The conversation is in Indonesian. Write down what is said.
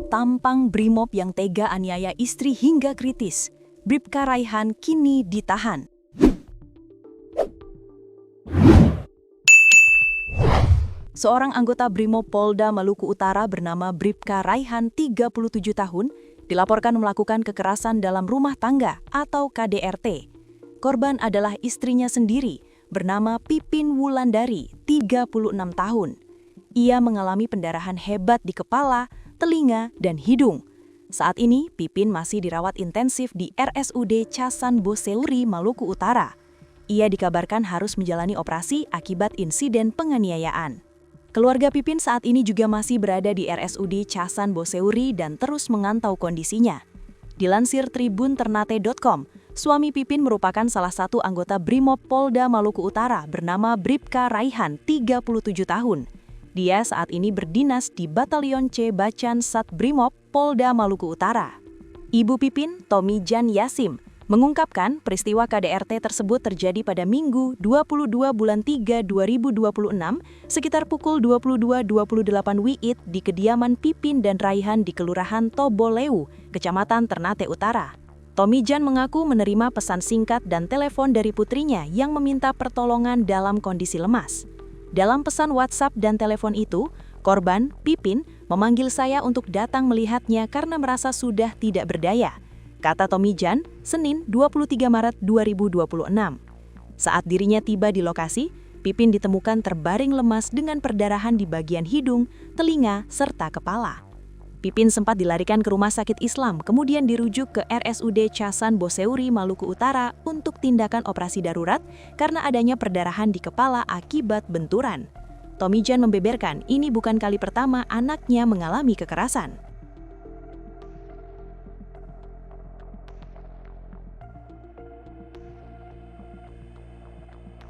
Tampang Brimob yang tega aniaya istri hingga kritis. Bribka Raihan kini ditahan. Seorang anggota Brimob Polda Maluku Utara bernama Bribka Raihan, 37 tahun, dilaporkan melakukan kekerasan dalam rumah tangga atau KDRT. Korban adalah istrinya sendiri, bernama Pipin Wulandari, 36 tahun. Ia mengalami pendarahan hebat di kepala, telinga, dan hidung. Saat ini, Pipin masih dirawat intensif di RSUD Chasan Boseuri, Maluku Utara. Ia dikabarkan harus menjalani operasi akibat insiden penganiayaan. Keluarga Pipin saat ini juga masih berada di RSUD Chasan Boseuri dan terus memantau kondisinya. Dilansir tribunternate.com, suami Pipin merupakan salah satu anggota Brimob Polda Maluku Utara bernama Bribka Raihan, 37 tahun. Dia saat ini berdinas di Batalion C Bacan Sat Brimob Polda Maluku Utara. Ibu Pipin, Tomijan Yasim, mengungkapkan peristiwa KDRT tersebut terjadi pada Minggu 22 bulan 3 2026 sekitar pukul 22.28 WIB di kediaman Pipin dan Raihan di Kelurahan Toboleu, Kecamatan Ternate Utara. Tomijan mengaku menerima pesan singkat dan telepon dari putrinya yang meminta pertolongan dalam kondisi lemas. Dalam pesan WhatsApp dan telepon itu, korban, Pipin, memanggil saya untuk datang melihatnya karena merasa sudah tidak berdaya, kata Tomijan, Senin 23 Maret 2026. Saat dirinya tiba di lokasi, Pipin ditemukan terbaring lemas dengan perdarahan di bagian hidung, telinga, serta kepala. Pipin sempat dilarikan ke Rumah Sakit Islam, kemudian dirujuk ke RSUD Chasan Boseuri, Maluku Utara untuk tindakan operasi darurat karena adanya perdarahan di kepala akibat benturan. Tomijan membeberkan ini bukan kali pertama anaknya mengalami kekerasan.